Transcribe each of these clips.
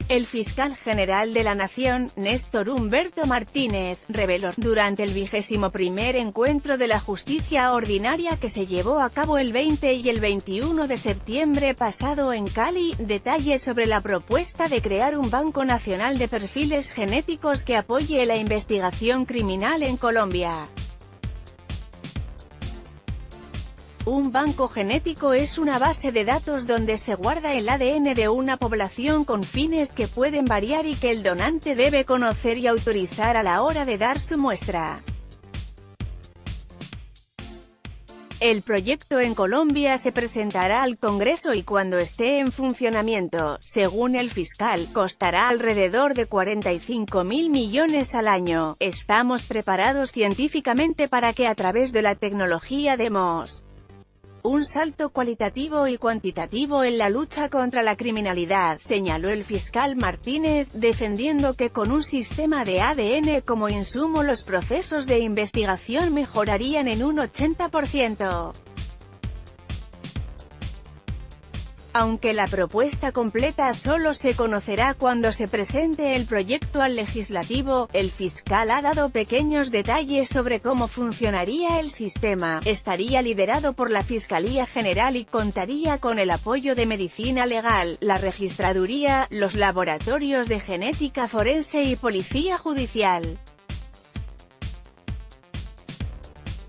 El fiscal general de la Nación, Néstor Humberto Martínez, reveló, durante el 21º encuentro de la justicia ordinaria que se llevó a cabo el 20 y el 21 de septiembre pasado en Cali, detalles sobre la propuesta de crear un Banco Nacional de Perfiles Genéticos que apoye la investigación criminal en Colombia. Un banco genético es una base de datos donde se guarda el ADN de una población con fines que pueden variar y que el donante debe conocer y autorizar a la hora de dar su muestra. El proyecto en Colombia se presentará al Congreso y cuando esté en funcionamiento, según el fiscal, costará alrededor de 45.000 millones al año. Estamos preparados científicamente para que a través de la tecnología demos un salto cualitativo y cuantitativo en la lucha contra la criminalidad, señaló el fiscal Martínez, defendiendo que con un sistema de ADN como insumo los procesos de investigación mejorarían en un 80%. Aunque la propuesta completa solo se conocerá cuando se presente el proyecto al legislativo, el fiscal ha dado pequeños detalles sobre cómo funcionaría el sistema. Estaría liderado por la Fiscalía General y contaría con el apoyo de Medicina Legal, la Registraduría, los laboratorios de genética forense y Policía Judicial.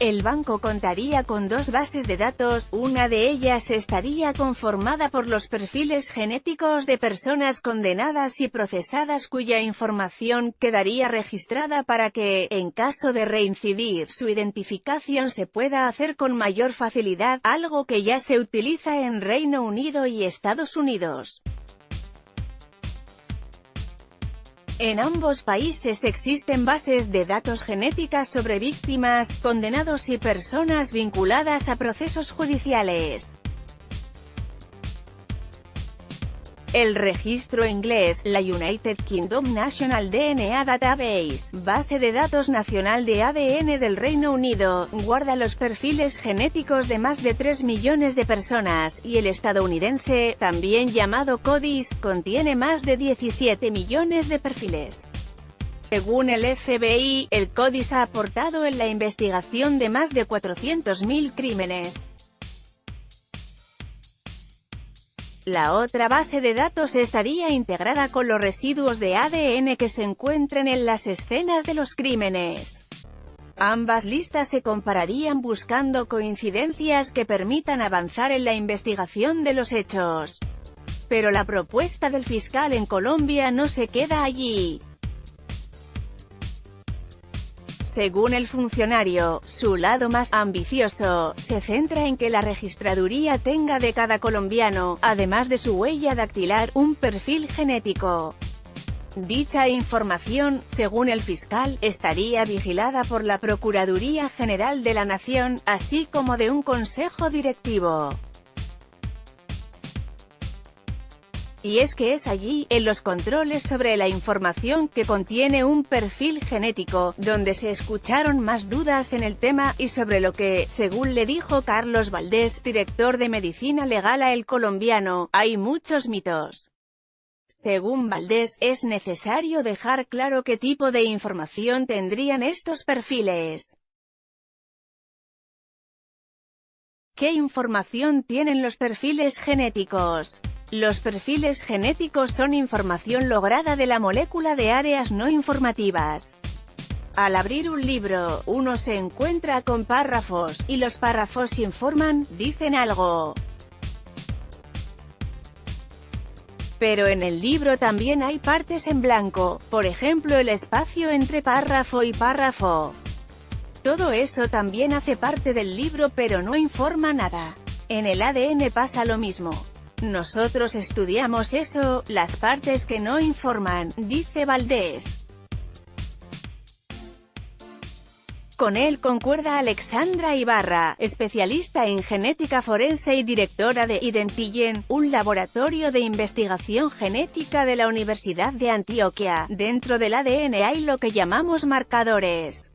El banco contaría con dos bases de datos, una de ellas estaría conformada por los perfiles genéticos de personas condenadas y procesadas cuya información quedaría registrada para que, en caso de reincidir, su identificación se pueda hacer con mayor facilidad, algo que ya se utiliza en Reino Unido y Estados Unidos. En ambos países existen bases de datos genéticas sobre víctimas, condenados y personas vinculadas a procesos judiciales. El registro inglés, la United Kingdom National DNA Database, base de datos nacional de ADN del Reino Unido, guarda los perfiles genéticos de más de 3 millones de personas, y el estadounidense, también llamado CODIS, contiene más de 17 millones de perfiles. Según el FBI, el CODIS ha aportado en la investigación de más de 400.000 crímenes. La otra base de datos estaría integrada con los residuos de ADN que se encuentren en las escenas de los crímenes. Ambas listas se compararían buscando coincidencias que permitan avanzar en la investigación de los hechos. Pero la propuesta del fiscal en Colombia no se queda allí. Según el funcionario, su lado más ambicioso se centra en que la registraduría tenga de cada colombiano, además de su huella dactilar, un perfil genético. Dicha información, según el fiscal, estaría vigilada por la Procuraduría General de la Nación, así como de un consejo directivo. Y es que es allí, en los controles sobre la información que contiene un perfil genético, donde se escucharon más dudas en el tema, y sobre lo que, según le dijo Carlos Valdés, director de Medicina Legal a El Colombiano, hay muchos mitos. Según Valdés, es necesario dejar claro qué tipo de información tendrían estos perfiles. ¿Qué información tienen los perfiles genéticos? Los perfiles genéticos son información lograda de la molécula de áreas no informativas. Al abrir un libro, uno se encuentra con párrafos, y los párrafos informan, dicen algo. Pero en el libro también hay partes en blanco, por ejemplo el espacio entre párrafo y párrafo. Todo eso también hace parte del libro pero no informa nada. En el ADN pasa lo mismo. Nosotros estudiamos eso, las partes que no informan, dice Valdés. Con él concuerda Alexandra Ibarra, especialista en genética forense y directora de Identigen, un laboratorio de investigación genética de la Universidad de Antioquia. Dentro del ADN hay lo que llamamos marcadores.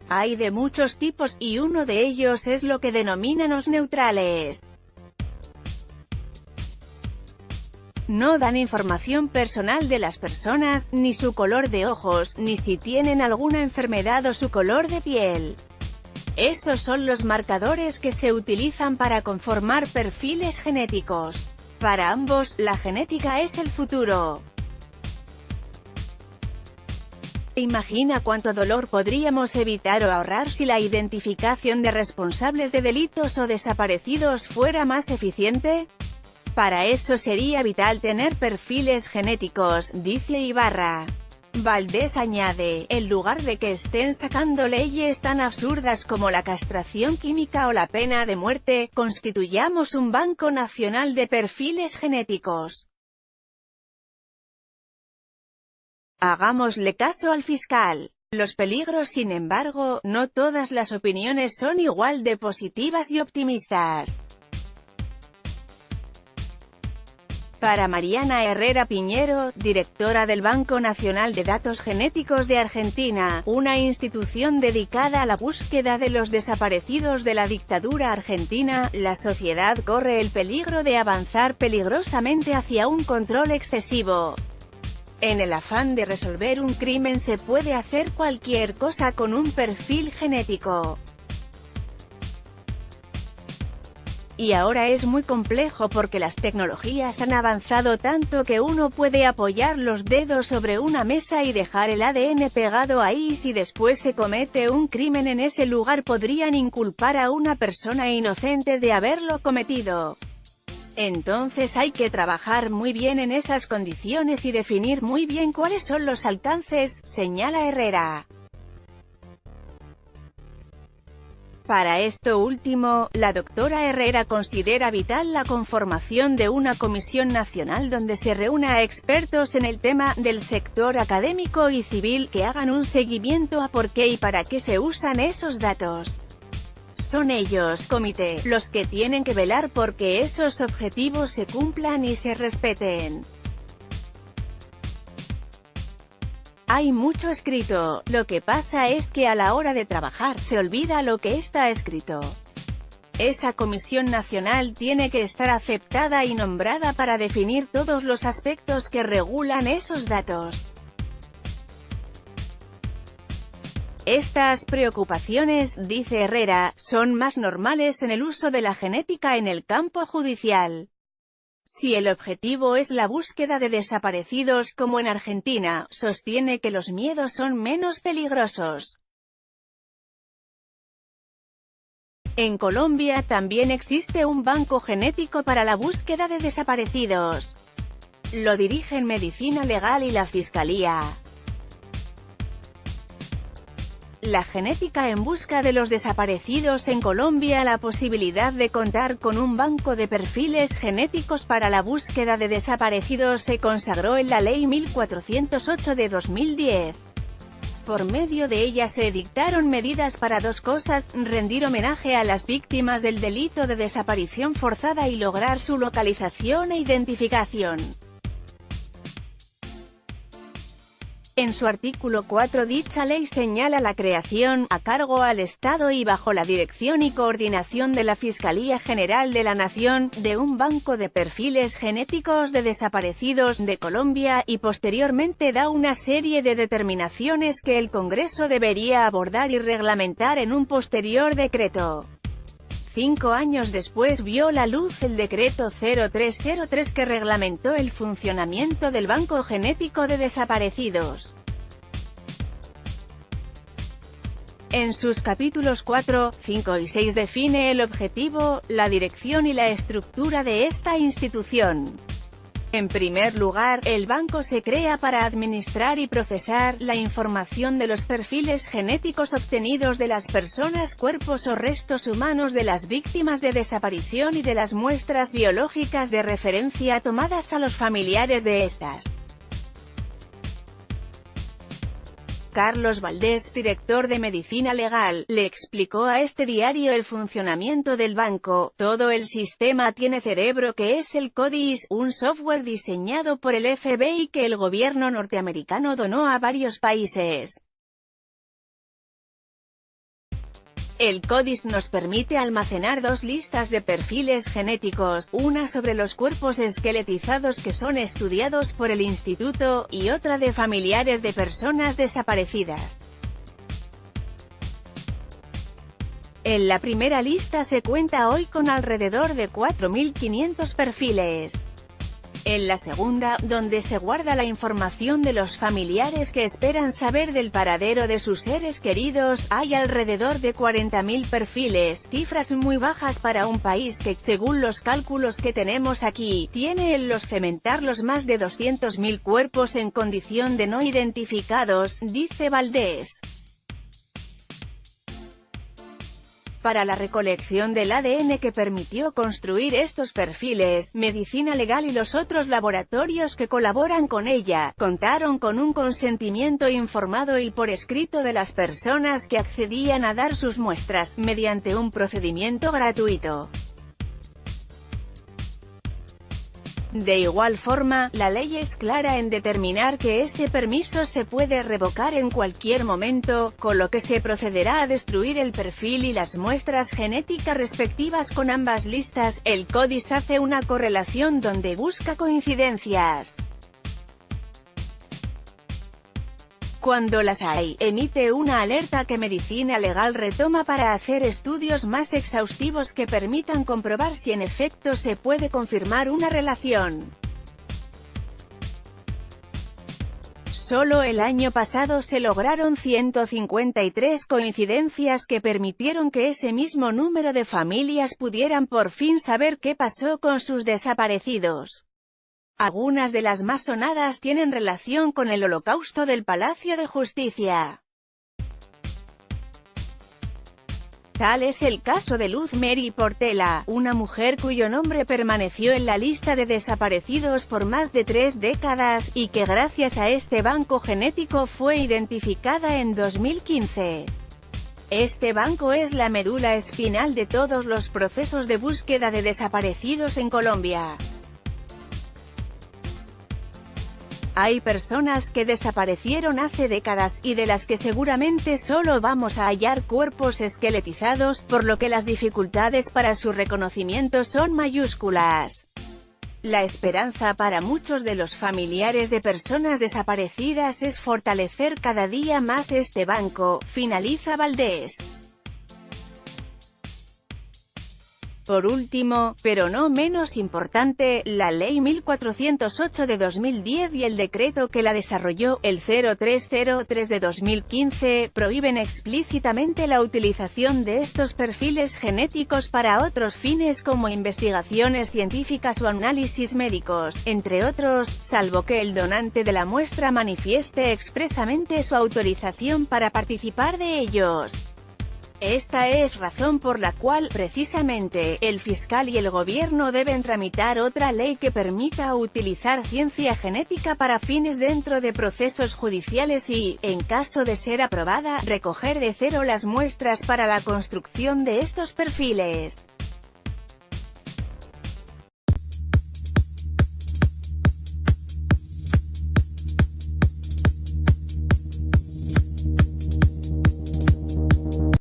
Hay de muchos tipos, y uno de ellos es lo que denominan los neutrales. No dan información personal de las personas, ni su color de ojos, ni si tienen alguna enfermedad o su color de piel. Esos son los marcadores que se utilizan para conformar perfiles genéticos. Para ambos, la genética es el futuro. ¿Se imagina cuánto dolor podríamos evitar o ahorrar si la identificación de responsables de delitos o desaparecidos fuera más eficiente? Para eso sería vital tener perfiles genéticos, dice Ibarra. Valdés añade, en lugar de que estén sacando leyes tan absurdas como la castración química o la pena de muerte, constituyamos un Banco Nacional de Perfiles Genéticos. Hagámosle caso al fiscal. Los peligros, sin embargo, no todas las opiniones son igual de positivas y optimistas. Para Mariana Herrera Piñero, directora del Banco Nacional de Datos Genéticos de Argentina, una institución dedicada a la búsqueda de los desaparecidos de la dictadura argentina, la sociedad corre el peligro de avanzar peligrosamente hacia un control excesivo. En el afán de resolver un crimen se puede hacer cualquier cosa con un perfil genético. Y ahora es muy complejo porque las tecnologías han avanzado tanto que uno puede apoyar los dedos sobre una mesa y dejar el ADN pegado ahí y si después se comete un crimen en ese lugar podrían inculpar a una persona inocente de haberlo cometido. Entonces hay que trabajar muy bien en esas condiciones y definir muy bien cuáles son los alcances, señala Herrera. Para esto último, la doctora Herrera considera vital la conformación de una comisión nacional donde se reúna a expertos en el tema, del sector académico y civil, que hagan un seguimiento a por qué y para qué se usan esos datos. Son ellos, comité, los que tienen que velar por que esos objetivos se cumplan y se respeten. Hay mucho escrito, lo que pasa es que a la hora de trabajar, se olvida lo que está escrito. Esa comisión nacional tiene que estar aceptada y nombrada para definir todos los aspectos que regulan esos datos. Estas preocupaciones, dice Herrera, son más normales en el uso de la genética en el campo judicial. Si el objetivo es la búsqueda de desaparecidos como en Argentina, sostiene que los miedos son menos peligrosos. En Colombia también existe un banco genético para la búsqueda de desaparecidos. Lo dirigen Medicina Legal y la Fiscalía. La genética en busca de los desaparecidos en Colombia. La posibilidad de contar con un banco de perfiles genéticos para la búsqueda de desaparecidos se consagró en la Ley 1408 de 2010. Por medio de ella se dictaron medidas para dos cosas: rendir homenaje a las víctimas del delito de desaparición forzada y lograr su localización e identificación. En su artículo 4 dicha ley señala la creación, a cargo al Estado y bajo la dirección y coordinación de la Fiscalía General de la Nación, de un banco de perfiles genéticos de desaparecidos de Colombia, y posteriormente da una serie de determinaciones que el Congreso debería abordar y reglamentar en un posterior decreto. 5 años después vio la luz el Decreto 0303 que reglamentó el funcionamiento del Banco Genético de Desaparecidos. En sus capítulos 4, 5 y 6 define el objetivo, la dirección y la estructura de esta institución. En primer lugar, el banco se crea para administrar y procesar la información de los perfiles genéticos obtenidos de las personas, cuerpos o restos humanos de las víctimas de desaparición y de las muestras biológicas de referencia tomadas a los familiares de estas. Carlos Valdés, director de Medicina Legal, le explicó a este diario el funcionamiento del banco. Todo el sistema tiene cerebro, que es el CODIS, un software diseñado por el FBI que el gobierno norteamericano donó a varios países. El CODIS nos permite almacenar dos listas de perfiles genéticos, una sobre los cuerpos esqueletizados que son estudiados por el instituto, y otra de familiares de personas desaparecidas. En la primera lista se cuenta hoy con alrededor de 4.500 perfiles. En la segunda, donde se guarda la información de los familiares que esperan saber del paradero de sus seres queridos, hay alrededor de 40.000 perfiles, cifras muy bajas para un país que, según los cálculos que tenemos aquí, tiene en los cementerios más de 200.000 cuerpos en condición de no identificados, dice Valdés. Para la recolección del ADN que permitió construir estos perfiles, Medicina Legal y los otros laboratorios que colaboran con ella, contaron con un consentimiento informado y por escrito de las personas que accedían a dar sus muestras, mediante un procedimiento gratuito. De igual forma, la ley es clara en determinar que ese permiso se puede revocar en cualquier momento, con lo que se procederá a destruir el perfil y las muestras genéticas respectivas con ambas listas. El CODIS hace una correlación donde busca coincidencias. Cuando las hay, emite una alerta que Medicina Legal retoma para hacer estudios más exhaustivos que permitan comprobar si en efecto se puede confirmar una relación. Solo el año pasado se lograron 153 coincidencias que permitieron que ese mismo número de familias pudieran por fin saber qué pasó con sus desaparecidos. Algunas de las más sonadas tienen relación con el Holocausto del Palacio de Justicia. Tal es el caso de Luz Mary Portela, una mujer cuyo nombre permaneció en la lista de desaparecidos por más de 3 décadas, y que gracias a este banco genético fue identificada en 2015. Este banco es la médula espinal de todos los procesos de búsqueda de desaparecidos en Colombia. Hay personas que desaparecieron hace décadas, y de las que seguramente solo vamos a hallar cuerpos esqueletizados, por lo que las dificultades para su reconocimiento son mayúsculas. La esperanza para muchos de los familiares de personas desaparecidas es fortalecer cada día más este banco, finaliza Valdés. Por último, pero no menos importante, la Ley 1408 de 2010 y el decreto que la desarrolló, el 0303 de 2015, prohíben explícitamente la utilización de estos perfiles genéticos para otros fines como investigaciones científicas o análisis médicos, entre otros, salvo que el donante de la muestra manifieste expresamente su autorización para participar de ellos. Esta es razón por la cual, precisamente, el fiscal y el gobierno deben tramitar otra ley que permita utilizar ciencia genética para fines dentro de procesos judiciales y, en caso de ser aprobada, recoger de cero las muestras para la construcción de estos perfiles.